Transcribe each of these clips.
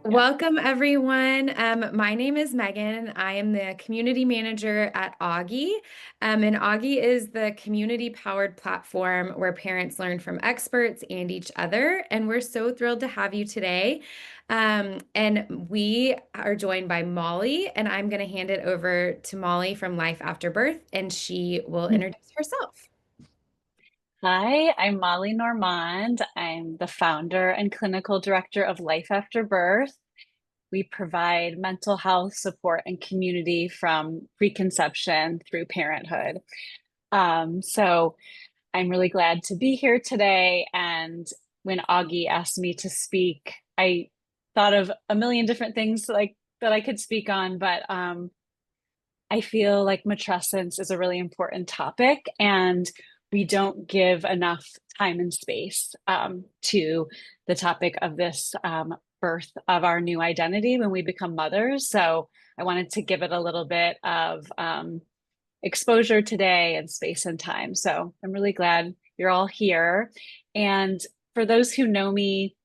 Welcome, everyone. My name is Megan. I am the community manager at Auggie. And Auggie is the community-powered platform where parents learn from experts and each other. And we're so thrilled to have you today. And we are joined by Molly, and I'm going to hand it over to Molly from Life After Birth, and she will introduce herself. Hi, I'm Molly Normand. I'm the founder and clinical director of Life After Birth. We provide mental health support and community from preconception through parenthood. So I'm really glad to be here today. And when Augie asked me to speak, I thought of a million different things like that I could speak on, but I feel like matrescence is a really important topic, and we don't give enough time and space to the topic of this birth of our new identity when we become mothers. So I wanted to give it a little bit of exposure today and space and time. So I'm really glad you're all here. And for those who know me,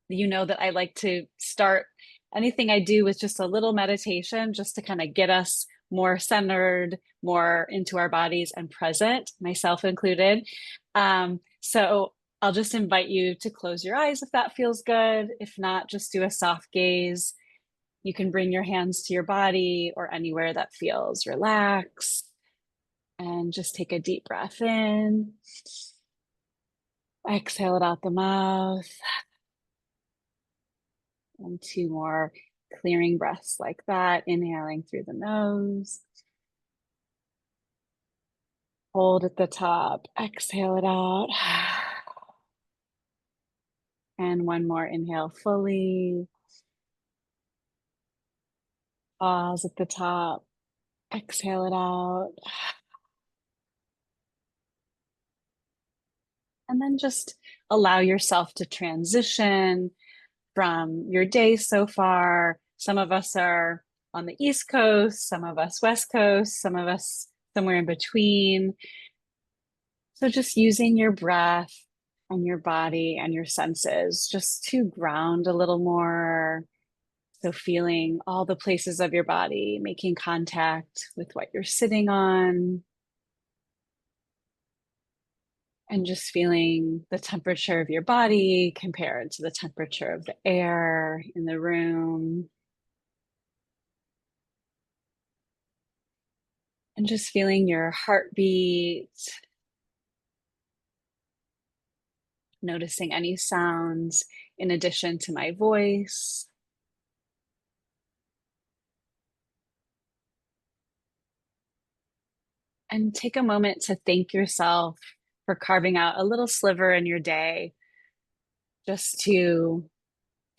you know that I like to start anything I do with just a little meditation just to kind of get us more centered, more into our bodies and present, myself included. So I'll just invite you to close your eyes if that feels good. If not, just do a soft gaze. You can bring your hands to your body or anywhere that feels relaxed. And just take a deep breath in. Exhale it out the mouth. And two more clearing breaths like that, inhaling through the nose. Hold at the top, exhale it out. And one more inhale fully. Pause at the top, exhale it out. And then just allow yourself to transition from your day so far. Some of us are on the East Coast, some of us West Coast, some of us somewhere in between. So just using your breath and your body and your senses just to ground a little more. So feeling all the places of your body, making contact with what you're sitting on, and just feeling the temperature of your body compared to the temperature of the air in the room. And just feeling your heartbeat, noticing any sounds in addition to my voice. And take a moment to thank yourself for carving out a little sliver in your day just to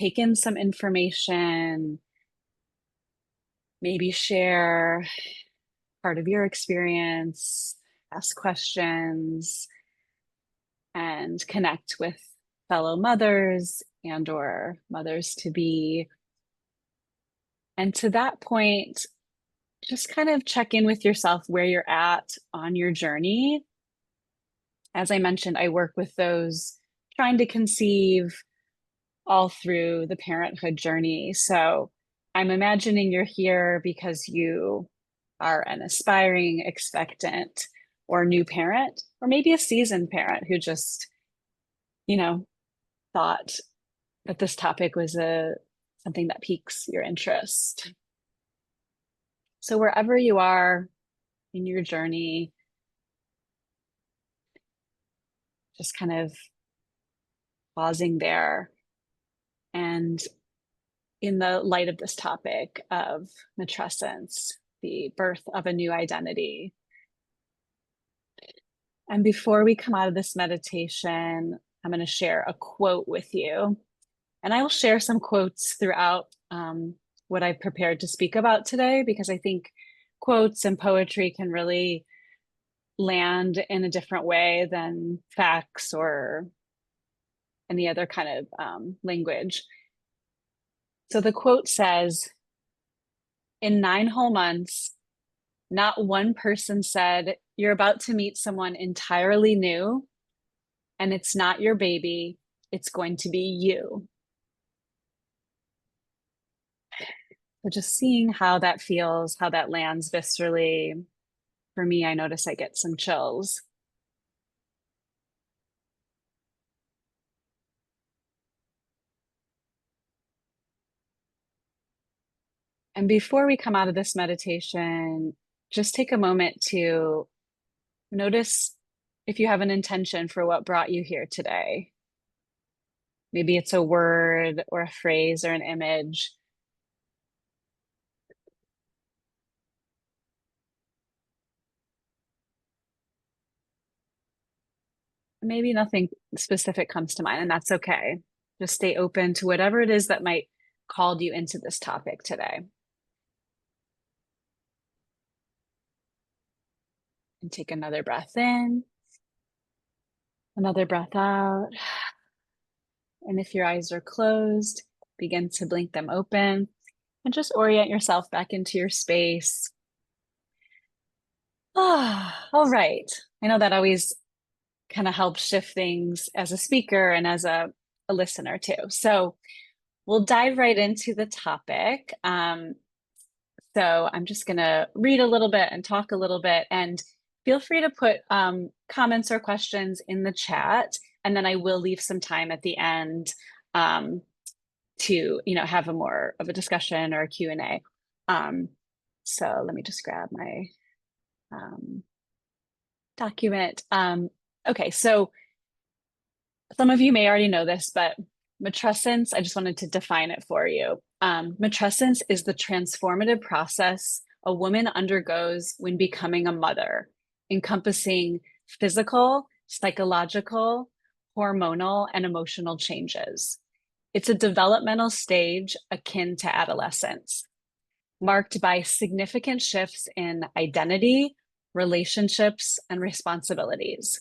take in some information, maybe share part of your experience, ask questions, and connect with fellow mothers and or mothers to be. And to that point, just kind of check in with yourself where you're at on your journey. As I mentioned, I work with those trying to conceive all through the parenthood journey. So I'm imagining you're here because you are an aspiring, expectant, or new parent, or maybe a seasoned parent who just, you know, thought that this topic was something that piques your interest. So wherever you are in your journey, just kind of pausing there. And in the light of this topic of matrescence, the birth of a new identity. And before we come out of this meditation, I'm going to share a quote with you. And I will share some quotes throughout what I've prepared to speak about today, because I think quotes and poetry can really land in a different way than facts or any other kind of language. So the quote says, "In 9 whole months, not one person said, 'You're about to meet someone entirely new, and it's not your baby, it's going to be you.'" So just seeing how that feels, how that lands viscerally. For me, I notice I get some chills. And before we come out of this meditation, just take a moment to notice if you have an intention for what brought you here today. Maybe it's a word or a phrase or an image. Maybe nothing specific comes to mind, and that's okay. Just stay open to whatever it is that might called you into this topic today. And take another breath in, another breath out. And if your eyes are closed, begin to blink them open and just orient yourself back into your space. Ah, all right. I know that always kind of helps shift things as a speaker and as a listener too. So we'll dive right into the topic. So I'm just going to read a little bit and talk a little bit, and feel free to put comments or questions in the chat, and then I will leave some time at the end to have a more of a discussion or a Q&A. So let me just grab my document. Okay, so some of you may already know this, but matrescence, I just wanted to define it for you. Matrescence is the transformative process a woman undergoes when becoming a mother, encompassing physical, psychological, hormonal, and emotional changes. It's a developmental stage akin to adolescence, marked by significant shifts in identity, relationships, and responsibilities.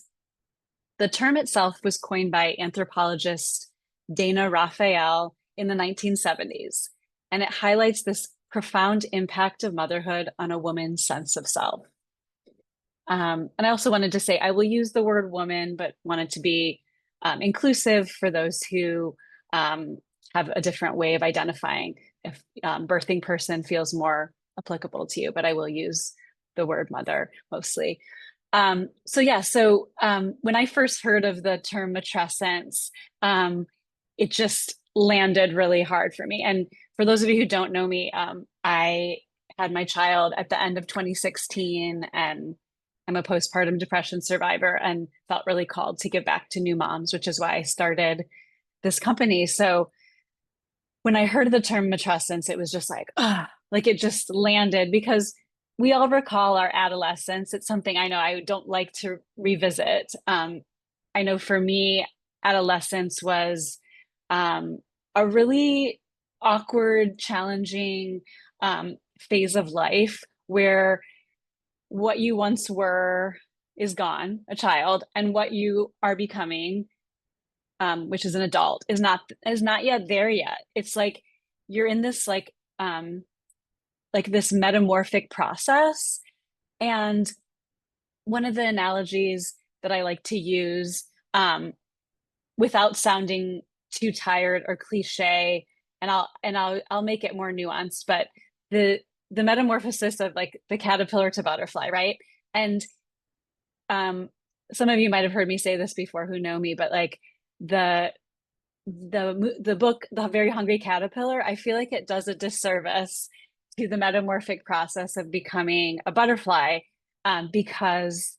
The term itself was coined by anthropologist Dana Raphael in the 1970s, and it highlights this profound impact of motherhood on a woman's sense of self. And I also wanted to say I will use the word woman, but wanted to be inclusive for those who have a different way of identifying if birthing person feels more applicable to you, but I will use the word mother mostly. So when I first heard of the term matrescence, it just landed really hard for me. And for those of you who don't know me, I had my child at the end of 2016, and I'm a postpartum depression survivor and felt really called to give back to new moms, which is why I started this company. So when I heard the term matrescence, it was just like it just landed, because we all recall our adolescence. It's something I know I don't like to revisit. I know for me, adolescence was a really awkward, challenging phase of life where what you once were is gone, a child, and what you are becoming, which is an adult, is not yet there yet. It's like you're in this this metamorphic process. And one of the analogies that I like to use, without sounding too tired or cliche, and I'll make it more nuanced, but the metamorphosis of like the caterpillar to butterfly, right? And some of you might have heard me say this before who know me, but like the book, The Very Hungry Caterpillar, I feel like it does a disservice to the metamorphic process of becoming a butterfly, because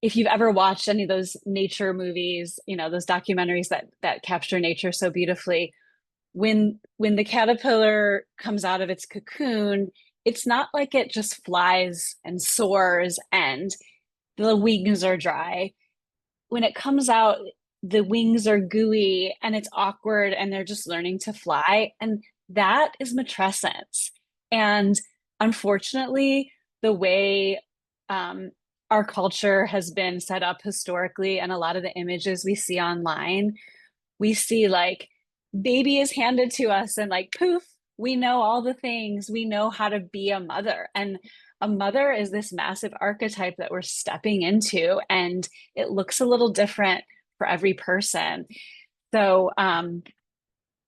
if you've ever watched any of those nature movies, those documentaries that capture nature so beautifully, when the caterpillar comes out of its cocoon, it's not like it just flies and soars and the wings are dry. When it comes out, the wings are gooey and it's awkward and they're just learning to fly. And that is matrescence. And unfortunately, the way our culture has been set up historically, and a lot of the images we see online, we see like baby is handed to us and like poof, we know all the things. We know how to be a mother. And a mother is this massive archetype that we're stepping into, and it looks a little different for every person. So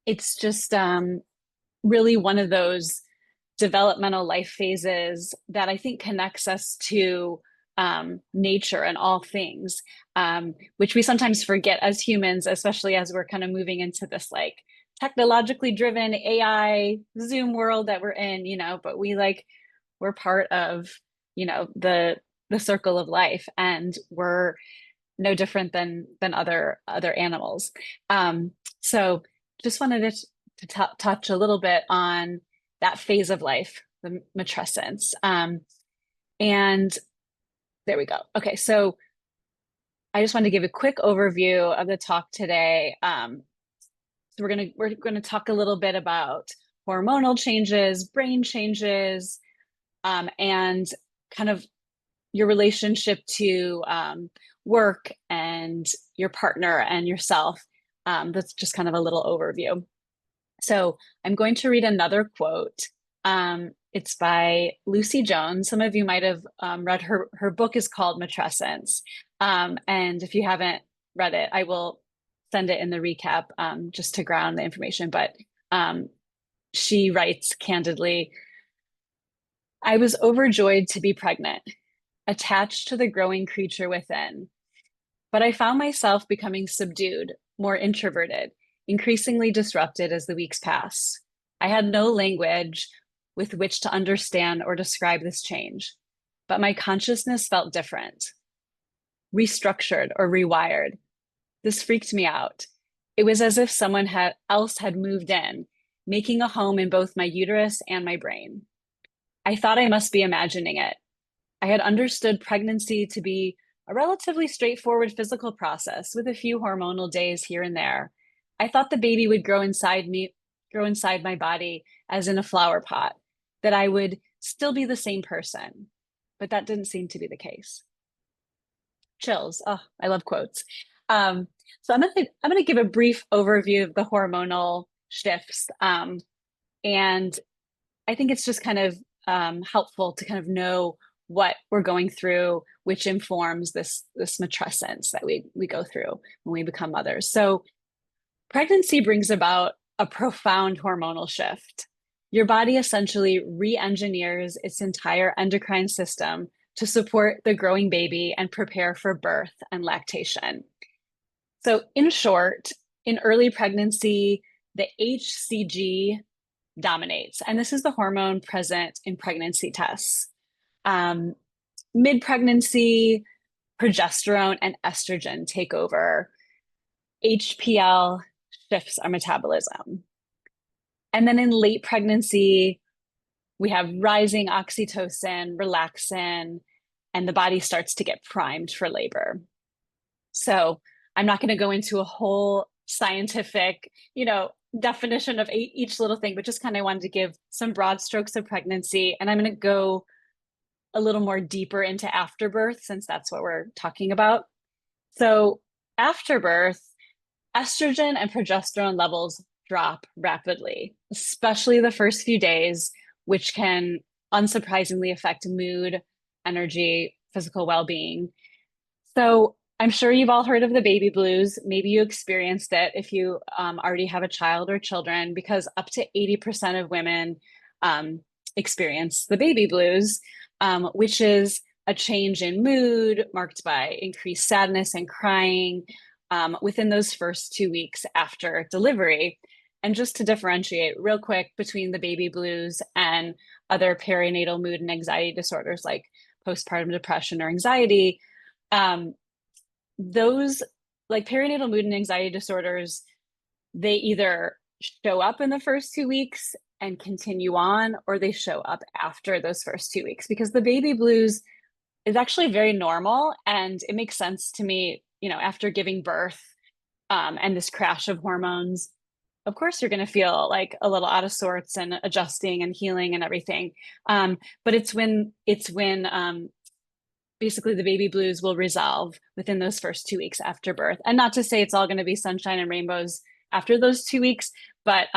it's just really one of those developmental life phases that I think connects us to nature and all things, which we sometimes forget as humans, especially as we're kind of moving into this like technologically driven AI Zoom world that we're in, but we're part of, the circle of life, and we're no different than other animals. So just wanted to touch a little bit on that phase of life, the matrescence. And there we go. Okay, so I just wanted to give a quick overview of the talk today. So we're gonna talk a little bit about hormonal changes, brain changes, and kind of your relationship to work and your partner and yourself. That's just kind of a little overview. So I'm going to read another quote. It's by Lucy Jones. Some of you might have read her book is called Matrescence. And if you haven't read it, I will send it in the recap just to ground the information. But she writes candidly, I was overjoyed to be pregnant, attached to the growing creature within. But I found myself becoming subdued, more introverted, increasingly disrupted as the weeks passed. I had no language with which to understand or describe this change, but my consciousness felt different, restructured or rewired. This freaked me out. It was as if someone else had moved in, making a home in both my uterus and my brain. I thought I must be imagining it. I had understood pregnancy to be a relatively straightforward physical process with a few hormonal days here and there. I thought the baby would grow inside my body as in a flower pot, that I would still be the same person. But that didn't seem to be the case. Chills. Oh, I love quotes. So I'm gonna give a brief overview of the hormonal shifts. And I think it's just kind of helpful to kind of know what we're going through, which informs this matrescence that we go through when we become mothers. So pregnancy brings about a profound hormonal shift. Your body essentially re-engineers its entire endocrine system to support the growing baby and prepare for birth and lactation. So in short, in early pregnancy, the HCG dominates, and this is the hormone present in pregnancy tests. Mid-pregnancy, progesterone and estrogen take over. HPL shifts our metabolism. And then in late pregnancy, we have rising oxytocin, relaxin, and the body starts to get primed for labor. So I'm not going to go into a whole scientific, definition of each little thing, but just kind of wanted to give some broad strokes of pregnancy. And I'm going to go a little more deeper into afterbirth, since that's what we're talking about. So after birth, estrogen and progesterone levels drop rapidly, especially the first few days, which can unsurprisingly affect mood, energy, physical well-being. So I'm sure you've all heard of the baby blues. Maybe you experienced it if you already have a child or children, because up to 80% of women experience the baby blues, which is a change in mood marked by increased sadness and crying within those first 2 weeks after delivery. And just to differentiate real quick between the baby blues and other perinatal mood and anxiety disorders like postpartum depression or anxiety, those like perinatal mood and anxiety disorders, they either show up in the first 2 weeks and continue on, or they show up after those first 2 weeks, because the baby blues is actually very normal. And it makes sense to me, after giving birth and this crash of hormones, of course, you're going to feel like a little out of sorts and adjusting and healing and everything. But it's when basically the baby blues will resolve within those first 2 weeks after birth. And not to say it's all going to be sunshine and rainbows after those 2 weeks, but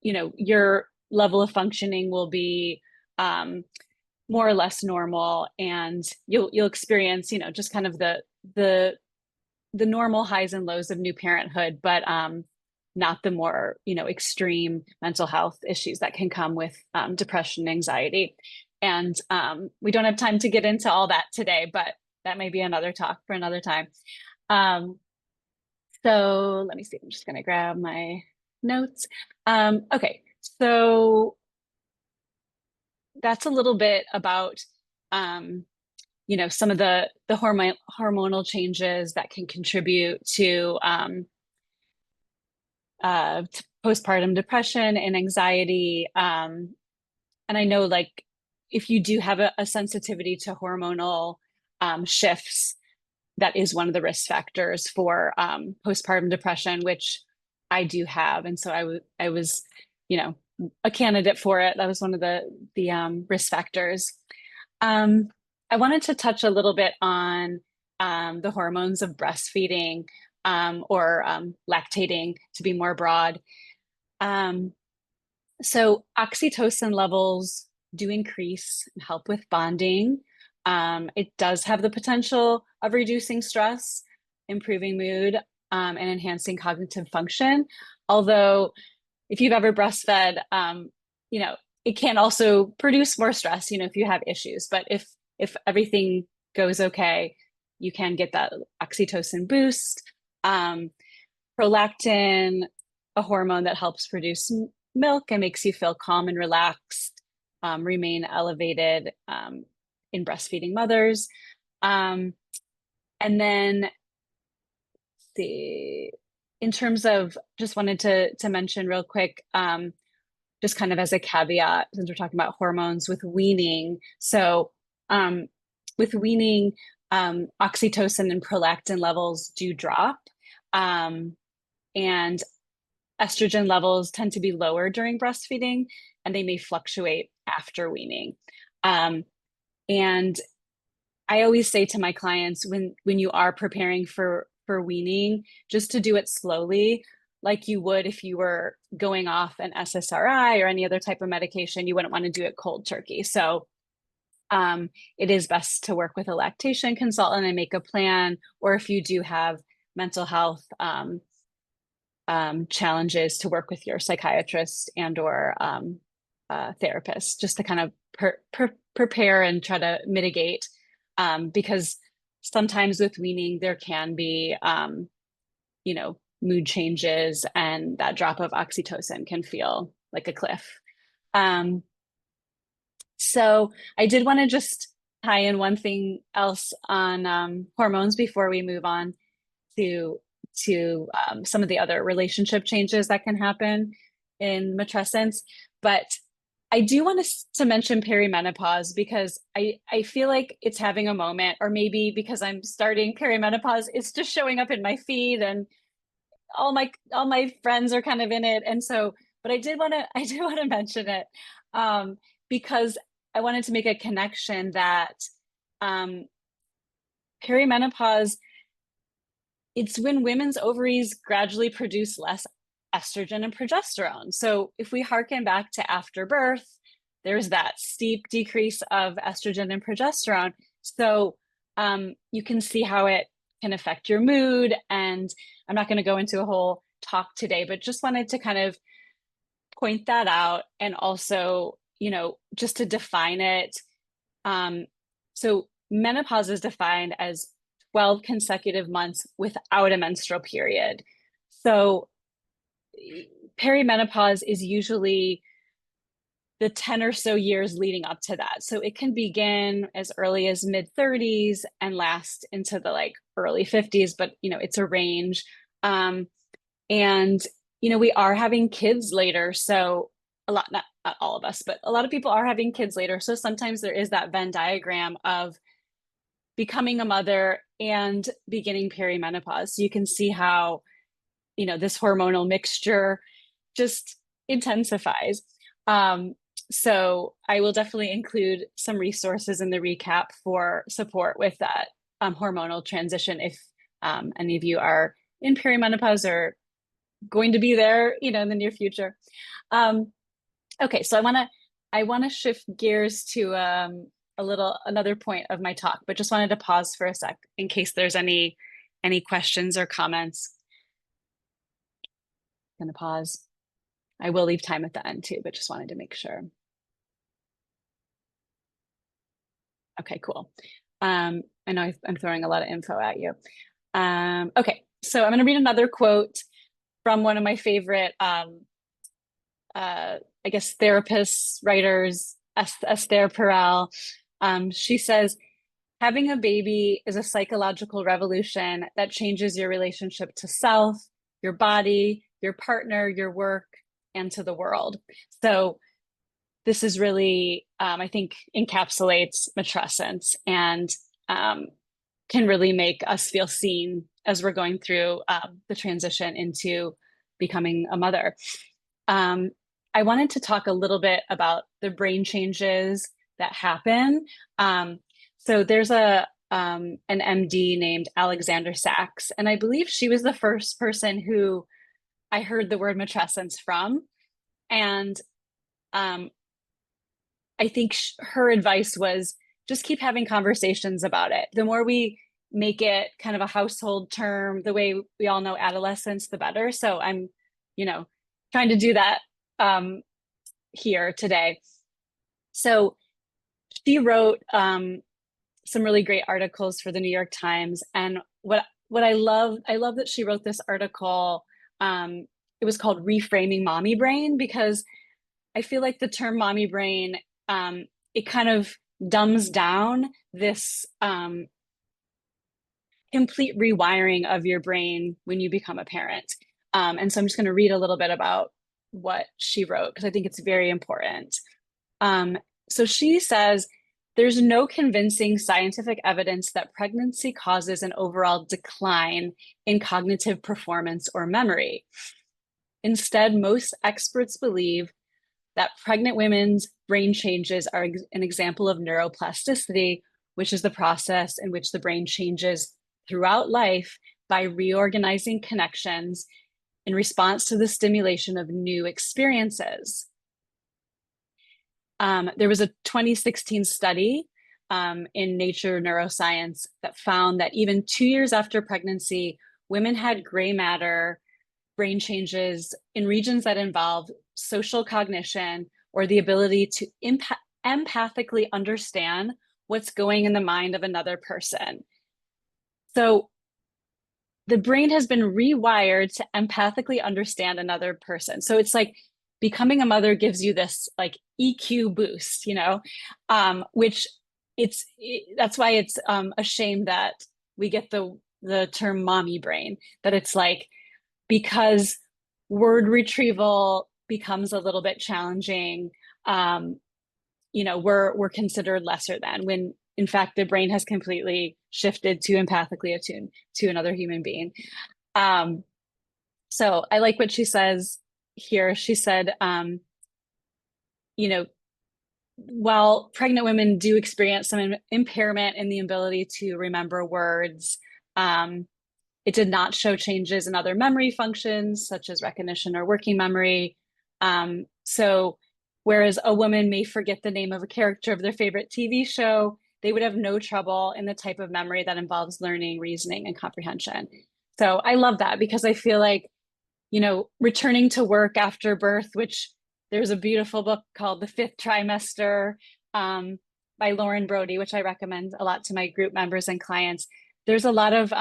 your level of functioning will be more or less normal, and you'll experience, just kind of the normal highs and lows of new parenthood, but not the more, extreme mental health issues that can come with depression, anxiety. And we don't have time to get into all that today, but that may be another talk for another time. Um, so let me see, I'm just going to grab my notes. Okay, so that's a little bit about some of the hormonal changes that can contribute to postpartum depression and anxiety. And I know, like, if you do have a sensitivity to hormonal shifts, that is one of the risk factors for postpartum depression, which I do have. And so I was, a candidate for it. That was one of the risk factors. Um, I wanted to touch a little bit on the hormones of breastfeeding or lactating, to be more broad. Um, so oxytocin levels do increase and help with bonding. It does have the potential of reducing stress, improving mood, and enhancing cognitive function. Although, if you've ever breastfed, you know, it can also produce more stress, if you have issues. But if everything goes okay, you can get that oxytocin boost. Prolactin, a hormone that helps produce milk and makes you feel calm and relaxed, remain elevated in breastfeeding mothers. And then in terms of, just wanted to mention real quick, just kind of as a caveat, since we're talking about hormones with weaning. So with weaning, oxytocin and prolactin levels do drop. And estrogen levels tend to be lower during breastfeeding, and they may fluctuate after weaning. And I always say to my clients, when you are preparing for weaning, just to do it slowly, like you would if you were going off an SSRI or any other type of medication. You wouldn't want to do it cold turkey. So it is best to work with a lactation consultant and make a plan, or if you do have mental health challenges, to work with your psychiatrist and or therapist, just to kind of prepare and try to mitigate, because sometimes with weaning there can be mood changes, and that drop of oxytocin can feel like a cliff. So I did want to just tie in one thing else on hormones before we move on to some of the other relationship changes that can happen in matrescence. But I do want to mention perimenopause, because I feel like it's having a moment, or maybe because I'm starting perimenopause, it's just showing up in my feed, and all my friends are kind of in it. And so, but I did want to mention it because I wanted to make a connection that perimenopause, it's when women's ovaries gradually produce less estrogen and progesterone. So if we harken back to after birth, there's that steep decrease of estrogen and progesterone. So you can see how it can affect your mood. And I'm not going to go into a whole talk today, but just wanted to kind of point that out, and also, just to define it. So menopause is defined as 12 consecutive months without a menstrual period. So perimenopause is usually the 10 or so years leading up to that. So it can begin as early as mid 30s and last into the early 50s, but it's a range. And we are having kids later. So not all of us, but a lot of people are having kids later. So sometimes there is that Venn diagram of becoming a mother and beginning perimenopause. So you can see how, this hormonal mixture just intensifies. So I will definitely include some resources in the recap for support with that hormonal transition, if any of you are in perimenopause or going to be there, in the near future. Okay, so I wanna shift gears to another point of my talk, but just wanted to pause for a sec in case there's any questions or comments. Gonna pause. I will leave time at the end too, but just wanted to make sure. Okay, cool. I know I'm throwing a lot of info at you. Okay, so I'm going to read another quote from one of my favorite, I guess, therapists, writers, Esther Perel. She says, having a baby is a psychological revolution that changes your relationship to self, your body, your partner, your work, and to the world. So this is really, I think, encapsulates matrescence and can really make us feel seen as we're going through the transition into becoming a mother. I wanted to talk a little bit about the brain changes that happen. So there's an MD named Alexander Sachs, and I believe she was the first person who I heard the word matrescence from. And I think her advice was just keep having conversations about it. The more we make it kind of a household term, the way we all know adolescence, the better. So I'm, trying to do that here today. So she wrote some really great articles for the New York Times. And what I love that she wrote this article. It was called Reframing Mommy Brain, because I feel like the term mommy brain, it kind of dumbs down this complete rewiring of your brain when you become a parent. And so I'm just going to read a little bit about what she wrote, because I think it's very important. So she says, there's no convincing scientific evidence that pregnancy causes an overall decline in cognitive performance or memory. Instead, most experts believe that pregnant women's brain changes are an example of neuroplasticity, which is the process in which the brain changes throughout life by reorganizing connections in response to the stimulation of new experiences. There was a 2016 study in Nature Neuroscience that found that even 2 years after pregnancy, women had gray matter brain changes in regions that involve social cognition or the ability to empathically understand what's going in the mind of another person. So the brain has been rewired to empathically understand another person. So it's like becoming a mother gives you this like EQ boost, which that's why it's a shame that we get the term mommy brain, that it's like, because word retrieval becomes a little bit challenging, we're considered lesser than, when in fact the brain has completely shifted to empathically attune to another human being. So I like what she says here. She said, while pregnant women do experience some impairment in the ability to remember words, it did not show changes in other memory functions, such as recognition or working memory. So whereas a woman may forget the name of a character of their favorite TV show, they would have no trouble in the type of memory that involves learning, reasoning, and comprehension. So I love that, because I feel like, returning to work after birth, which there's a beautiful book called The Fifth Trimester by Lauren Brody, which I recommend a lot to my group members and clients. There's a lot of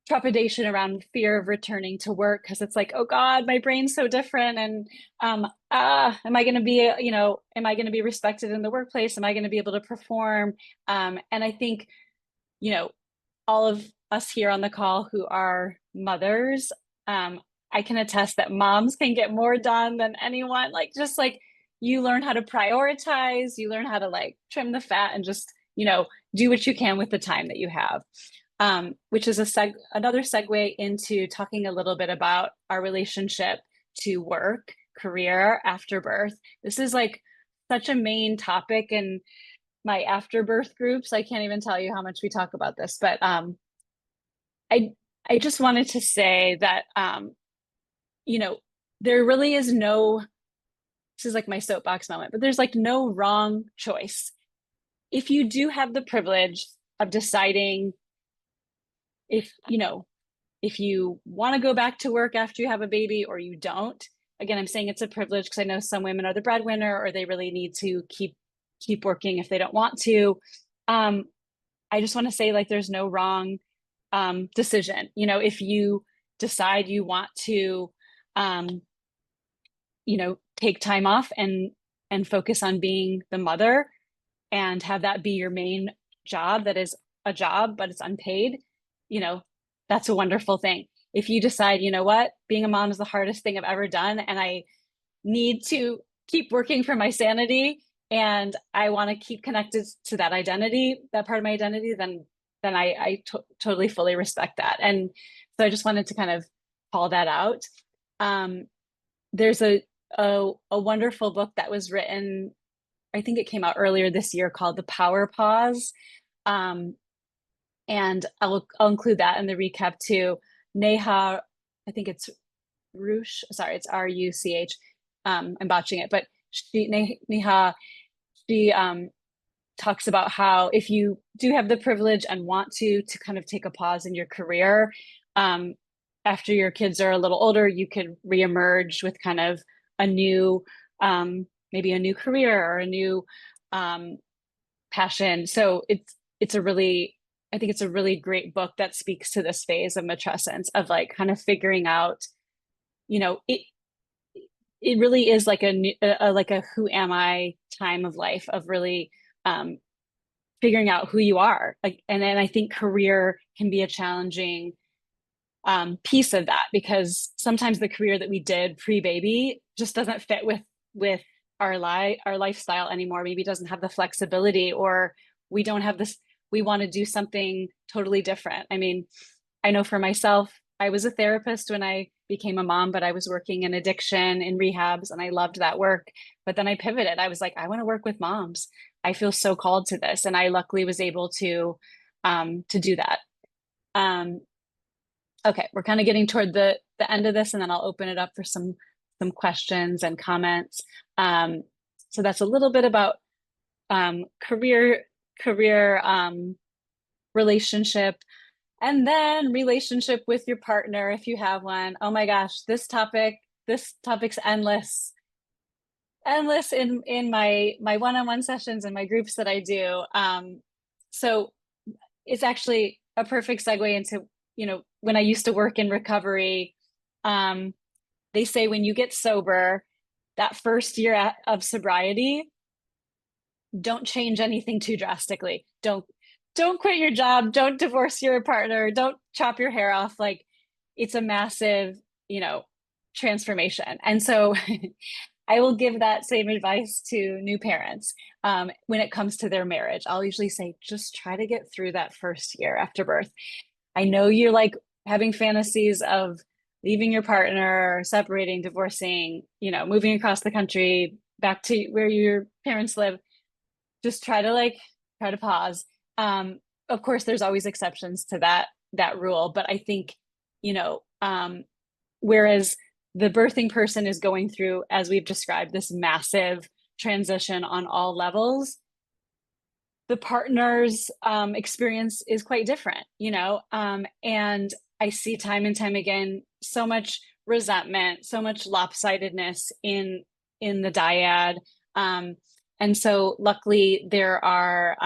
trepidation around fear of returning to work, because it's like, oh God, my brain's so different, and am I going to be, am I going to be respected in the workplace? Am I going to be able to perform? And I think, all of us here on the call who are mothers, I can attest that moms can get more done than anyone. Like, just like you learn how to prioritize, you learn how to like trim the fat and just, do what you can with the time that you have. Which is another segue into talking a little bit about our relationship to work, career after birth. This is like such a main topic in my afterbirth groups. I can't even tell you how much we talk about this, but I just wanted to say that there really is no, this is like my soapbox moment, but there's like no wrong choice. If you do have the privilege of deciding if if you want to go back to work after you have a baby or you don't. Again, I'm saying it's a privilege because I know some women are the breadwinner or they really need to keep working if they don't want to. I just want to say, like, there's no wrong decision. You know, if you decide you want to, um, take time off and focus on being the mother and have that be your main job, that is a job, but it's unpaid, you know, that's a wonderful thing. If you decide, you know what, being a mom is the hardest thing I've ever done, and I need to keep working for my sanity, and I want to keep connected to that identity, that part of my identity, then totally fully respect that. And so I just wanted to kind of call that out. There's a wonderful book that was written, I think it came out earlier this year, called The Power Pause. And I'll include that in the recap too. Neha, I think it's Ruch, sorry, it's Ruch. I'm botching it, but Neha, she talks about how if you do have the privilege and want to kind of take a pause in your career, after your kids are a little older, you could reemerge with kind of a new, maybe a new career or a new passion. So it's a really, I think it's a really great book that speaks to this phase of matrescence, of like kind of figuring out, it really is like like a who am I time of life, of really figuring out who you are. Like, and then I think career can be a challenging piece of that, because sometimes the career that we did pre-baby just doesn't fit with our lifestyle anymore. Maybe doesn't have the flexibility, or we don't have this, we want to do something totally different. I mean, I know for myself, I was a therapist when I became a mom, but I was working in addiction in rehabs and I loved that work. But then I pivoted. I was like, I want to work with moms. I feel so called to this. And I luckily was able to do that. Okay, we're kind of getting toward the end of this, and then I'll open it up for some questions and comments. So that's a little bit about career, relationship, and then relationship with your partner if you have one. Oh my gosh, this topic's endless, in my one-on-one sessions and my groups that I do. So it's actually a perfect segue into, when I used to work in recovery, they say when you get sober, that first year of sobriety, don't change anything too drastically. Don't quit your job. Don't divorce your partner. Don't chop your hair off. Like, it's a massive, transformation. And so I will give that same advice to new parents when it comes to their marriage. I'll usually say, just try to get through that first year after birth. I know you're like having fantasies of leaving your partner, separating, divorcing, moving across the country back to where your parents live. Just try to pause. Of course, there's always exceptions to that rule, but I think, whereas the birthing person is going through, as we've described, this massive transition on all levels, the partner's experience is quite different, and I see time and time again so much resentment, so much lopsidedness in the dyad. And so luckily there are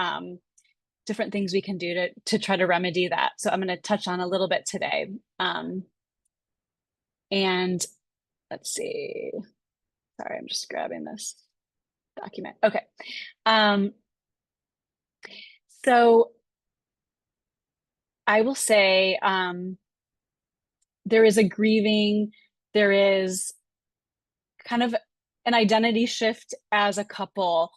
different things we can do to try to remedy that. So I'm going to touch on a little bit today. And let's see. Sorry, I'm just grabbing this document. Okay. So I will say there is a grieving, there is kind of an identity shift as a couple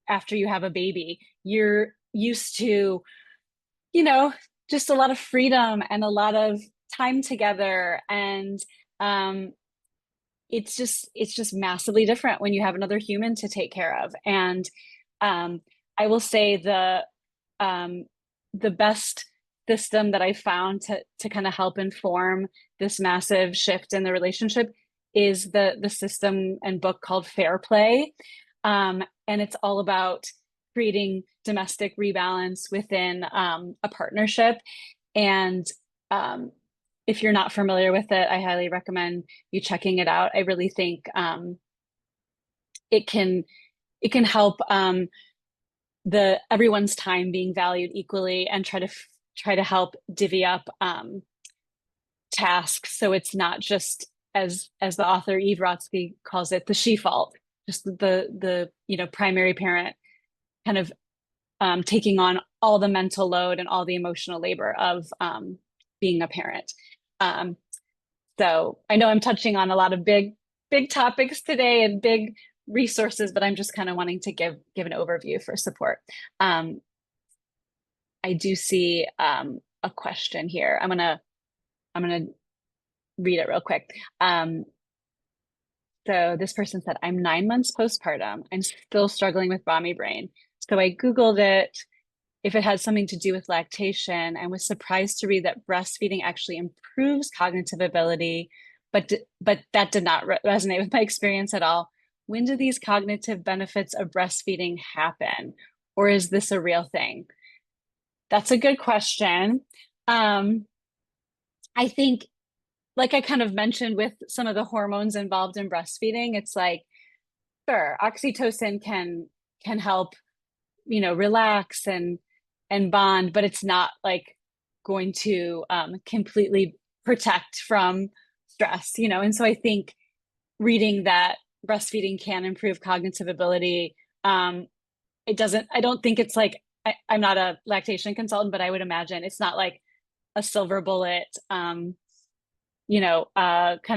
after you have a baby. You're used to, just a lot of freedom and a lot of time together. And it's just massively different when you have another human to take care of. And I will say the best system that I found to kind of help inform this massive shift in the relationship is the system and book called Fair Play. And it's all about creating domestic rebalance within a partnership. And if you're not familiar with it, I highly recommend you checking it out. I really think it can it can help the everyone's time being valued equally and try to help divvy up tasks so it's not just as the author Eve Rotsky calls it, the she fault, just the primary parent kind of taking on all the mental load and all the emotional labor of being a parent. Um, so I know I'm touching on a lot of big topics today and big resources, but I'm just kind of wanting to give an overview for support. Um, I do see a question here. I'm gonna read it real quick. So this person said, I'm 9 months postpartum. I'm still struggling with mommy brain. So I Googled it if it had something to do with lactation and was surprised to read that breastfeeding actually improves cognitive ability, but that did not resonate with my experience at all. When do these cognitive benefits of breastfeeding happen? Or is this a real thing? That's a good question. I think, like I kind of mentioned with some of the hormones involved in breastfeeding, it's like, sure, oxytocin can help, relax and bond, but it's not like going to completely protect from stress, And so I think reading that breastfeeding can improve cognitive ability, it doesn't, I don't think it's like, I'm not a lactation consultant, but I would imagine it's not like a silver bullet, kind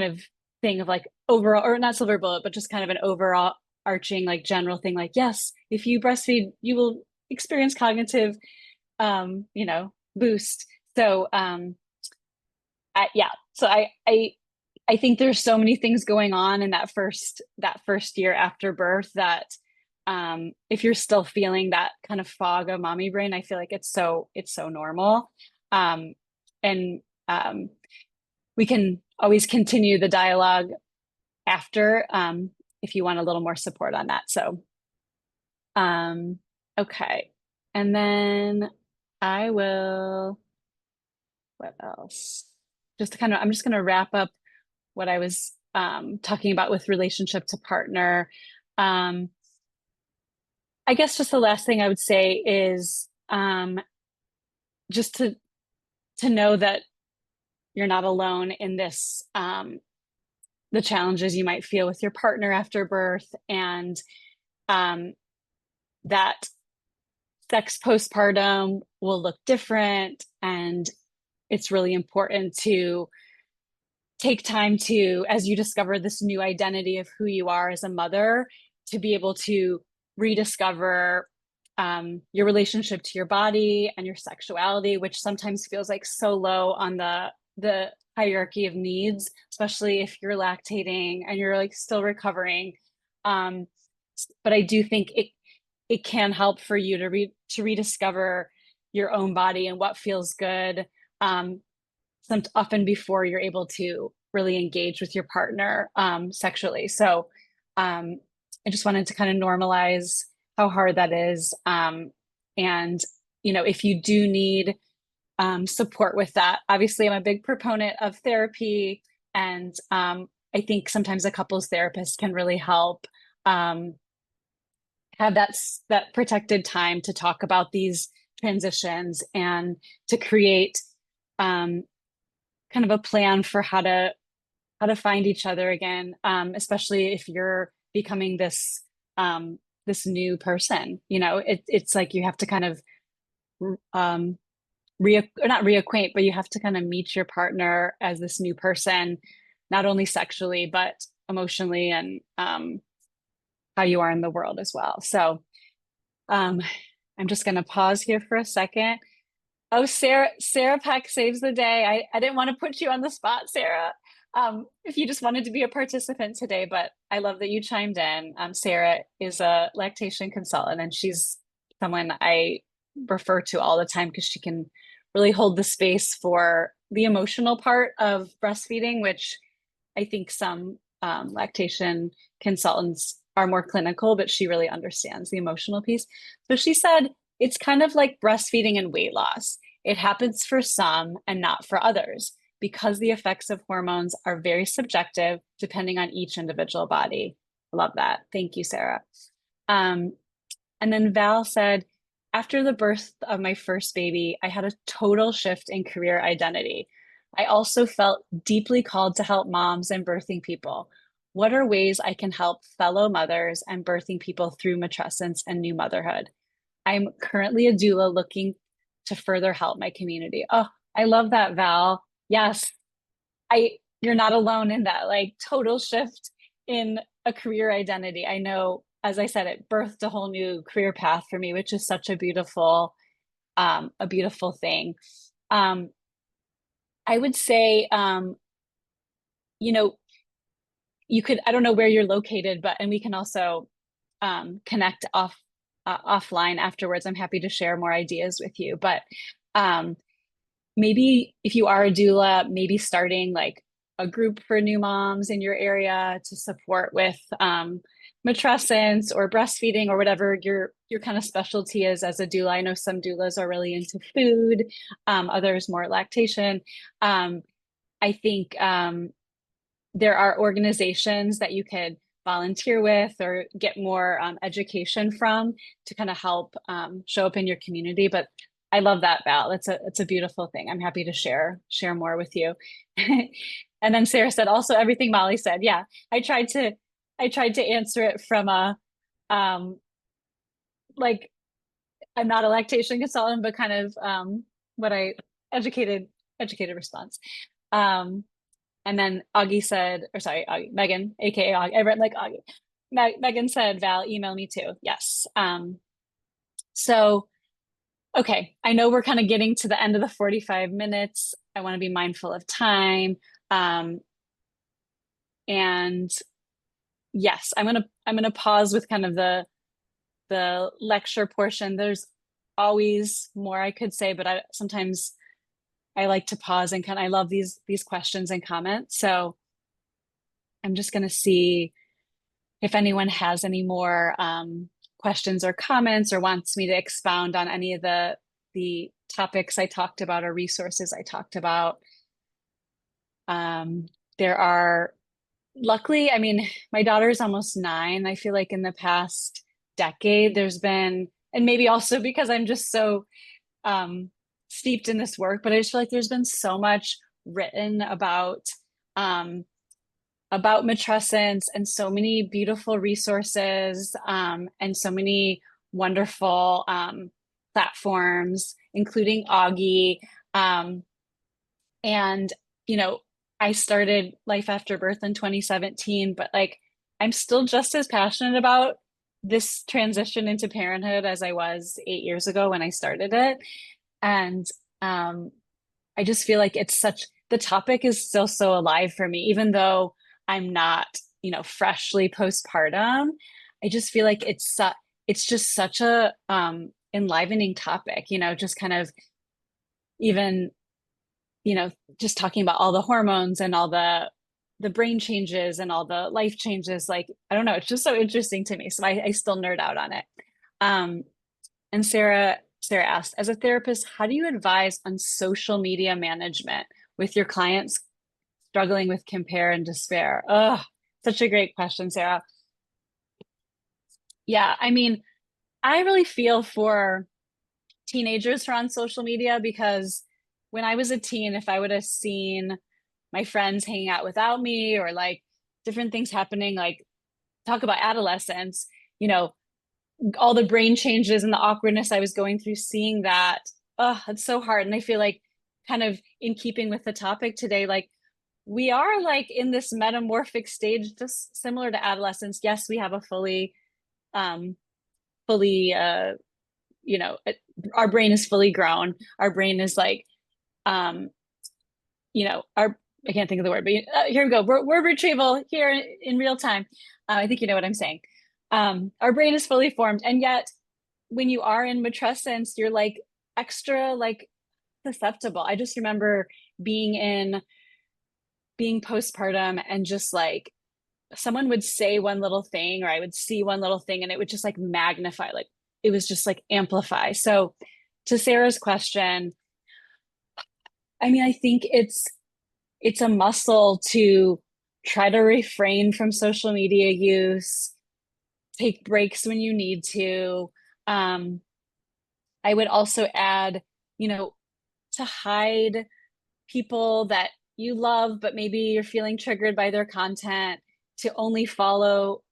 of thing of like overall, or not silver bullet, but just kind of an overall arching, like general thing, like, yes, if you breastfeed, you will experience cognitive, boost. So, yeah, so I think there's so many things going on in that first year after birth that if you're still feeling that kind of fog of mommy brain, I feel like it's so normal. Um, and we can always continue the dialogue after if you want a little more support on that. So, okay. And then I will, what else? I'm just going to wrap up what I was talking about with relationship to partner. Um, I guess just the last thing I would say is just to know that you're not alone in this, the challenges you might feel with your partner after birth, and um, that sex postpartum will look different. And it's really important to take time to, as you discover this new identity of who you are as a mother, to be able to rediscover your relationship to your body and your sexuality, which sometimes feels like so low on the hierarchy of needs, especially if you're lactating and you're like still recovering. But I do think it can help for you to rediscover your own body and what feels good. Often before you're able to really engage with your partner sexually. So I just wanted to kind of normalize how hard that is. And, if you do need support with that, obviously I'm a big proponent of therapy. And I think sometimes a couples therapist can really help have that protected time to talk about these transitions and to create kind of a plan for how to find each other again, especially if you're becoming this new person. It's like you have to kind of um, or not reacquaint, but you have to kind of meet your partner as this new person, not only sexually but emotionally, and how you are in the world as well. So um, I'm just going to pause here for a second. Oh, Sarah Peck saves the day. I didn't want to put you on the spot, Sarah. If you just wanted to be a participant today, but I love that you chimed in. Sarah is a lactation consultant, and she's someone I refer to all the time because she can really hold the space for the emotional part of breastfeeding, which I think some lactation consultants are more clinical, but she really understands the emotional piece. So she said, it's kind of like breastfeeding and weight loss. It happens for some and not for others because the effects of hormones are very subjective depending on each individual body. Love that. Thank you, Sarah. Um, and then Val said, after the birth of my first baby, I had a total shift in career identity. I also felt deeply called to help moms and birthing people. What are ways I can help fellow mothers and birthing people through matrescence and new motherhood? I'm currently a doula looking to further help my community. Oh, I love that, Val. Yes, you're not alone in that like total shift in a career identity. I know, as I said, it birthed a whole new career path for me, which is such a beautiful thing. Um, I would say, you know, you could, I don't know where you're located, but, and we can also connect offline afterwards. I'm happy to share more ideas with you, but um, maybe if you are a doula, maybe starting like a group for new moms in your area to support with matrescence or breastfeeding or whatever your kind of specialty is as a doula. I know some doulas are really into food, others more lactation. I think there are organizations that you could volunteer with or get more education from to kind of help show up in your community. But I love that, Val. It's a beautiful thing. I'm happy to share more with you. And then Sarah said also everything Molly said. Yeah, I tried to answer it from a like I'm not a lactation consultant, but kind of what I educated response. Um, and then Auggie said, or sorry, Auggie, Megan, aka Auggie. I read like Auggie. Megan said, Val, email me too. Yes. So okay, I know we're kind of getting to the end of the 45 minutes. I want to be mindful of time. And yes, I'm gonna pause with kind of the lecture portion. There's always more I could say, but sometimes I like to pause and I love these questions and comments. So I'm just gonna see if anyone has any more questions or comments or wants me to expound on any of the topics I talked about or resources I talked about. There are, luckily, I mean, my daughter is almost 9. I feel like in the past decade, there's been, and maybe also because I'm just so steeped in this work, but I just feel like there's been so much written about matrescence and so many beautiful resources and so many wonderful platforms, including Auggie. And, you know, I started Life After Birth in 2017, but like I'm still just as passionate about this transition into parenthood as I was 8 years ago when I started it. And I just feel like the topic is still so alive for me, even though I'm not, freshly postpartum. I just feel like it's just such a enlivening topic, just kind of even, just talking about all the hormones and all the brain changes and all the life changes. Like, I don't know, it's just so interesting to me. So I still nerd out on it. And Sarah asked, as a therapist, how do you advise on social media management with your clients struggling with compare and despair? Oh, such a great question, Sarah. Yeah, I mean, I really feel for teenagers who are on social media because when I was a teen, if I would have seen my friends hanging out without me or like different things happening, like talk about adolescence, all the brain changes and the awkwardness I was going through, seeing that, oh, it's so hard. And I feel like kind of in keeping with the topic today, like we are like in this metamorphic stage, just similar to adolescence. Yes, we have a um, fully, our brain is fully grown. Our brain is like, um, I can't think of the word, but here we go. Word retrieval here in real time. I think you know what I'm saying. Our brain is fully formed, and yet when you are in matrescence, you're like extra like susceptible. I just remember being postpartum and just like someone would say one little thing or I would see one little thing and it would just like magnify, like it was just like amplify. So to Sarah's question, I mean, I think it's a muscle to try to refrain from social media use, take breaks when you need to. Um, I would also add, you know, to hide people that you love, but maybe you're feeling triggered by their content, to only follow,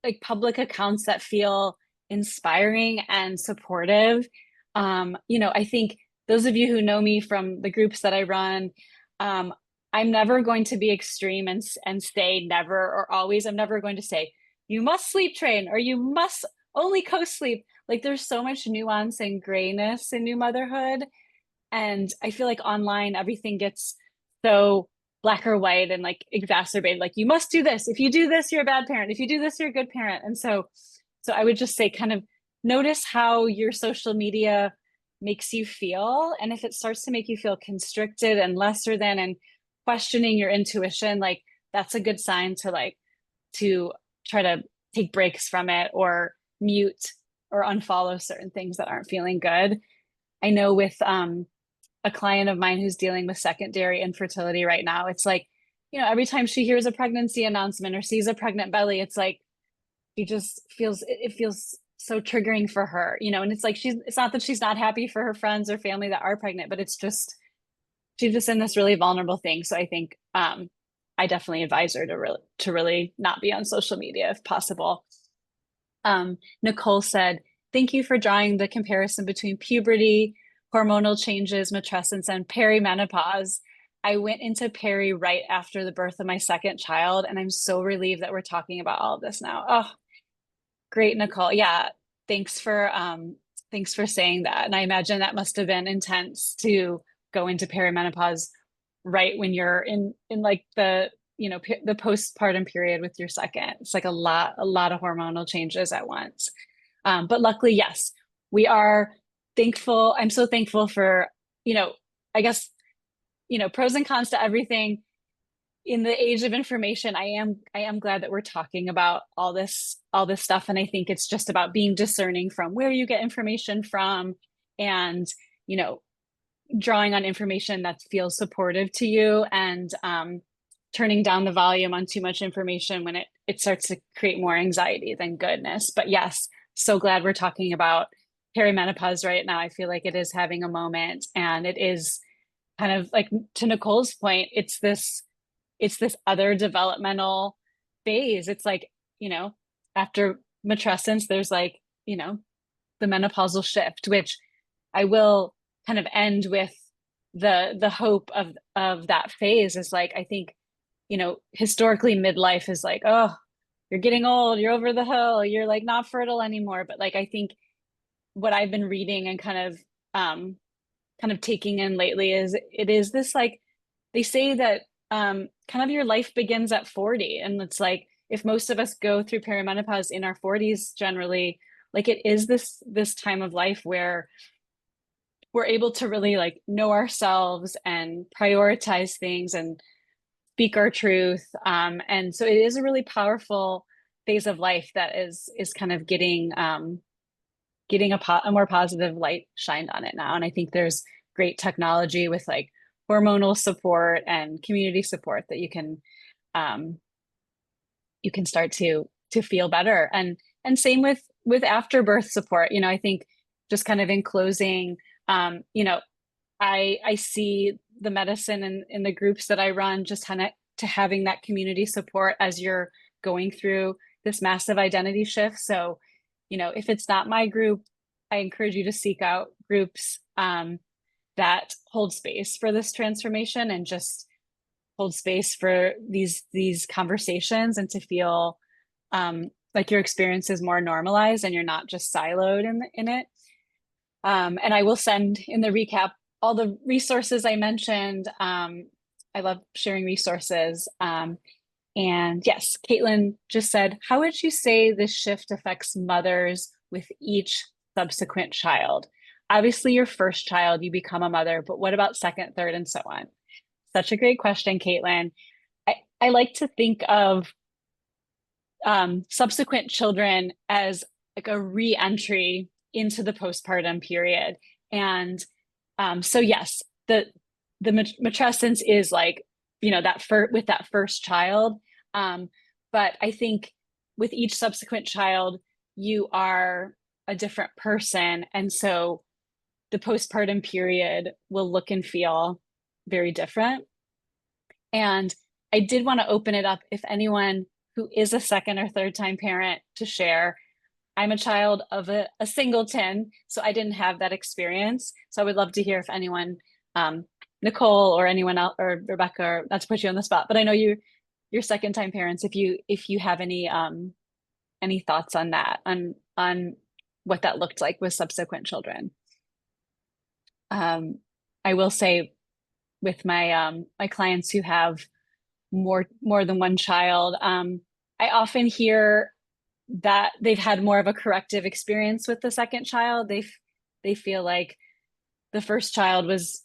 like public accounts that feel inspiring and supportive. I think those of you who know me from the groups that I run, um, I'm never going to be extreme and say never or always. I'm never going to say you must sleep train or you must only co-sleep. Like there's so much nuance and grayness in new motherhood. And I feel like online, everything gets so black or white and like exacerbated. Like you must do this. If you do this, you're a bad parent. If you do this, you're a good parent. And so I would just say kind of notice how your social media makes you feel. And if it starts to make you feel constricted and lesser than and questioning your intuition, like that's a good sign to try to take breaks from it or mute or unfollow certain things that aren't feeling good. I know with a client of mine who's dealing with secondary infertility right now, it's like, every time she hears a pregnancy announcement or sees a pregnant belly, it's like she just feels it feels so triggering for her, and it's like it's not that she's not happy for her friends or family that are pregnant, but it's just she's just in this really vulnerable thing. So I think I definitely advise her to really not be on social media if possible. Nicole said, thank you for drawing the comparison between puberty, hormonal changes, matrescence, and perimenopause. I went into peri right after the birth of my second child, and I'm so relieved that we're talking about all of this now. Oh, great, Nicole. Yeah, thanks for saying that. And I imagine that must have been intense to go into perimenopause right when you're in like the postpartum period with your second. It's like a lot of hormonal changes at once. But luckily, yes, we are thankful. I'm so thankful for, I guess, pros and cons to everything. In the age of information, I am glad that we're talking about all this stuff. And I think it's just about being discerning from where you get information from and, you know, drawing on information that feels supportive to you and turning down the volume on too much information when it starts to create more anxiety than goodness. But yes, so glad we're talking about perimenopause right now. I feel like it is having a moment, and it is kind of like, to Nicole's point, it's this other developmental phase. It's like, after matrescence, there's like, the menopausal shift, which I will kind of end with the hope of that phase is like, I think, historically midlife is like, oh, you're getting old, you're over the hill, you're like not fertile anymore. But like I think what I've been reading and kind of taking in lately is it is this like they say that kind of your life begins at 40, and it's like if most of us go through perimenopause in our 40s generally, like it is this time of life where we're able to really like know ourselves and prioritize things and speak our truth. And so it is a really powerful phase of life that is kind of getting a more positive light shined on it now. And I think there's great technology with like hormonal support and community support that you can start to feel better. And same with afterbirth support. I think just kind of in closing, I see the medicine in the groups that I run, just kind of to having that community support as you're going through this massive identity shift. So, if it's not my group, I encourage you to seek out groups that hold space for this transformation and just hold space for these conversations, and to feel like your experience is more normalized and you're not just siloed in it. And I will send in the recap all the resources I mentioned. I love sharing resources. And yes, Caitlin just said, how would you say this shift affects mothers with each subsequent child? Obviously, your first child, you become a mother, but what about second, third, and so on? Such a great question, Caitlin. I like to think of subsequent children as like a re-entry into the postpartum period. And so yes, matrescence is like, with that first child. But I think with each subsequent child, you are a different person. And so the postpartum period will look and feel very different. And I did want to open it up if anyone who is a second or third time parent to share. I'm a child of a singleton, so I didn't have that experience. So I would love to hear if anyone, Nicole or anyone else, or Rebecca, or not to put you on the spot, but I know you're second time parents. If you have any thoughts on that, on what that looked like with subsequent children. I will say with my clients who have more than one child, I often hear that they've had more of a corrective experience with the second child. They feel like the first child was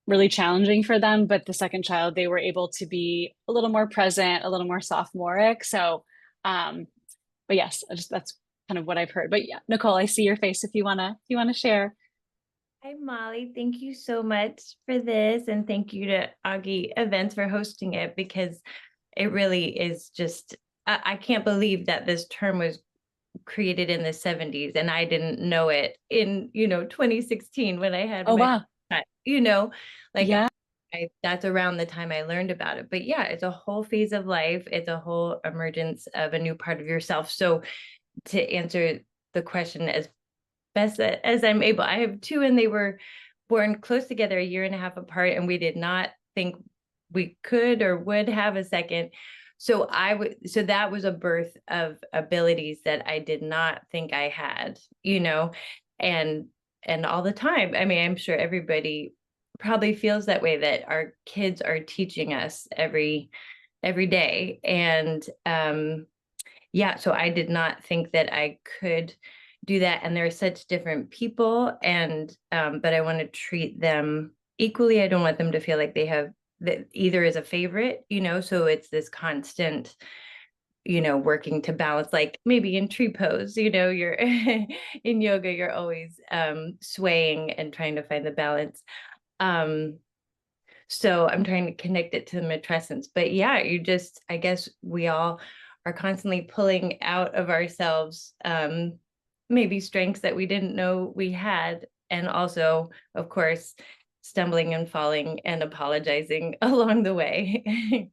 really challenging for them, but the second child they were able to be a little more present, a little more sophomoric. So, but yes, that's kind of what I've heard. But yeah, Nicole, I see your face. If you wanna share. Hi, Molly. Thank you so much for this. And thank you to Auggie Events for hosting it, because it really is just, I can't believe that this term was created in the 70s and I didn't know it in, 2016 when I had Oh my, wow, you know, like yeah. that's around the time I learned about it. But yeah, it's a whole phase of life. It's a whole emergence of a new part of yourself. So to answer the question as best as I'm able, I have two and they were born close together, a year and a half apart, and we did not think we could or would have a second. So so that was a birth of abilities that I did not think I had, and all the time. I mean, I'm sure everybody probably feels that way, that our kids are teaching us every day. And yeah, so I did not think that I could do that. And they're such different people. And but I want to treat them equally. I don't want them to feel like they have that either is a favorite, so it's this constant, working to balance, like maybe in tree pose, you're in yoga, you're always swaying and trying to find the balance. Um, so I'm trying to connect it to the matrescence. But yeah, I guess we all are constantly pulling out of ourselves maybe strengths that we didn't know we had. And also, of course, stumbling and falling and apologizing along the way.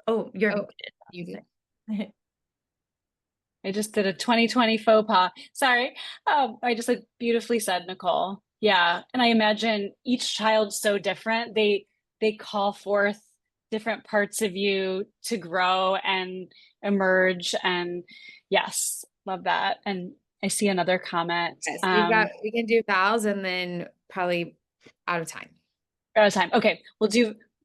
Oh, you're Oh, you I just did a 2020 faux pas. Sorry. I just like beautifully said, Nicole. Yeah. And I imagine each child's so different. They call forth different parts of you to grow and emerge. And yes, love that. And I see another comment. Yes, we can do vows and then probably out of time. Out of time. Okay.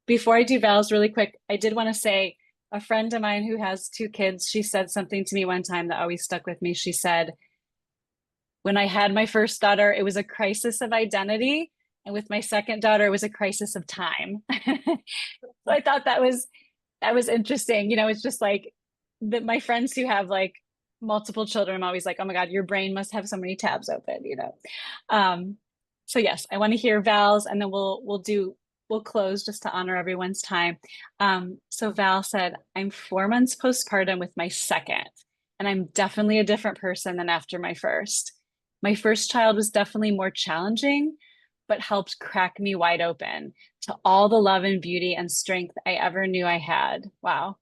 Before I do vows really quick, I did want to say a friend of mine who has two kids, she said something to me one time that always stuck with me. She said, when I had my first daughter, it was a crisis of identity. And with my second daughter, it was a crisis of time. So I thought that was interesting. It's just like my friends who have like multiple children, I'm always like, oh my God, your brain must have so many tabs open. Um, so yes, I want to hear Val's, and then we'll close just to honor everyone's time. So Val said, I'm 4 months postpartum with my second, and I'm definitely a different person than after my first. My first child was definitely more challenging, but helped crack me wide open to all the love and beauty and strength I ever knew I had. Wow.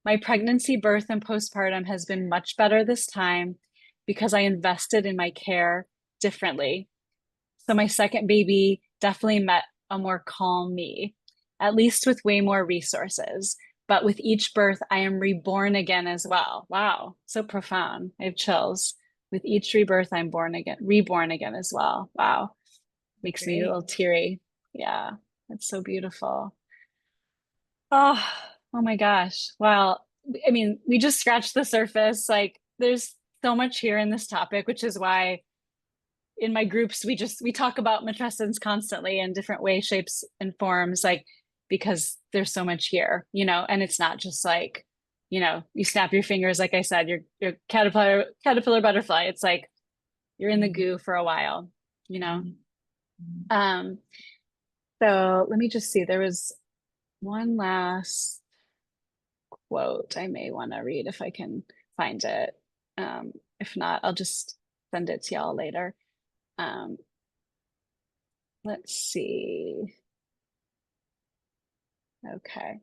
My pregnancy, birth, and postpartum has been much better this time because I invested in my care differently. So my second baby definitely met a more calm me, at least with way more resources. But with each birth, I am reborn again as well. Wow, so profound. I have chills. With each rebirth, I'm reborn again as well. Wow, makes me a Great. little teary. Yeah, that's so beautiful. Oh, oh my gosh. Well, I mean, we just scratched the surface. Like, there's so much here in this topic, which is why in my groups we talk about matrescence constantly in different ways, shapes, and forms, like because there's so much here, and it's not just like, you snap your fingers, like I said, you're caterpillar butterfly. It's like you're in the goo for a while, you know. So let me just see. There was one last quote I may want to read if I can find it. If not, I'll just send it to y'all later. Let's see. Okay.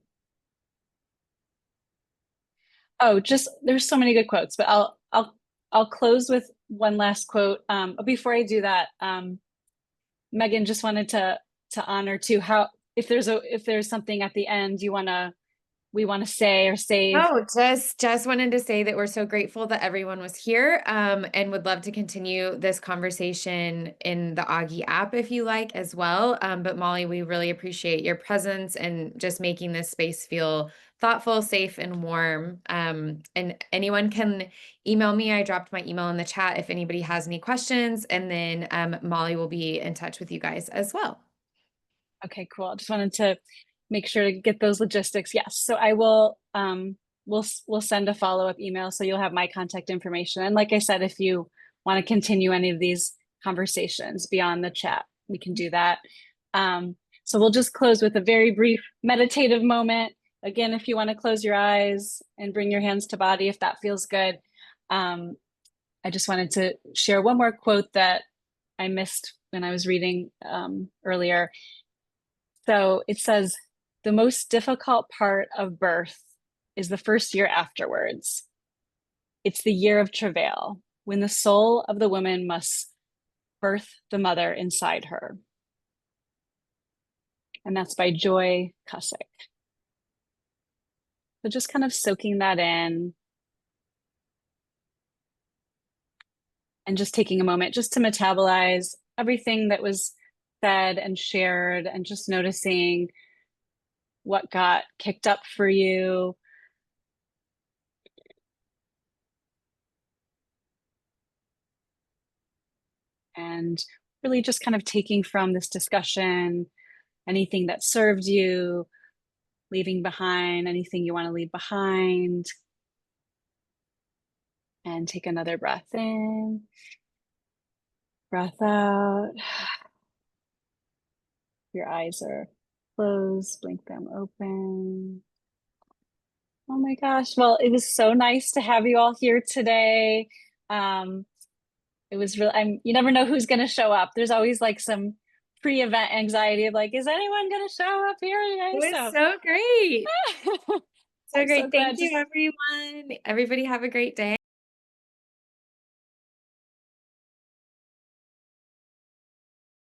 Oh, just there's so many good quotes, but I'll close with one last quote. Before I do that, Megan just wanted to honor too how if there's something at the end we want to say or save. Oh, just wanted to say that we're so grateful that everyone was here, and would love to continue this conversation in the Auggie app if you like as well. But Molly, we really appreciate your presence and just making this space feel thoughtful, safe, and warm. And anyone can email me. I dropped my email in the chat if anybody has any questions, and then Molly will be in touch with you guys as well. Okay, cool. Just wanted to make sure to get those logistics. Yes. So I will we'll send a follow-up email so you'll have my contact information. And like I said, if you want to continue any of these conversations beyond the chat, we can do that. So we'll just close with a very brief meditative moment. Again, if you want to close your eyes and bring your hands to body, if that feels good. I just wanted to share one more quote that I missed when I was reading earlier. So it says, the most difficult part of birth is the first year afterwards. It's the year of travail, when the soul of the woman must birth the mother inside her. And that's by Joy Cusick. So just kind of soaking that in. And just taking a moment just to metabolize everything that was said and shared, and just noticing what got kicked up for you. And really just kind of taking from this discussion anything that served you, leaving behind anything you want to leave behind. And take another breath in, breath out. Your eyes are closed, blink them open. Oh my gosh. Well, it was so nice to have you all here today. It was really, you never know who's going to show up. There's always like some pre-event anxiety of like, is anyone going to show up here today? It was so great. So I'm great. so Thank glad you, everyone. Everybody have a great day.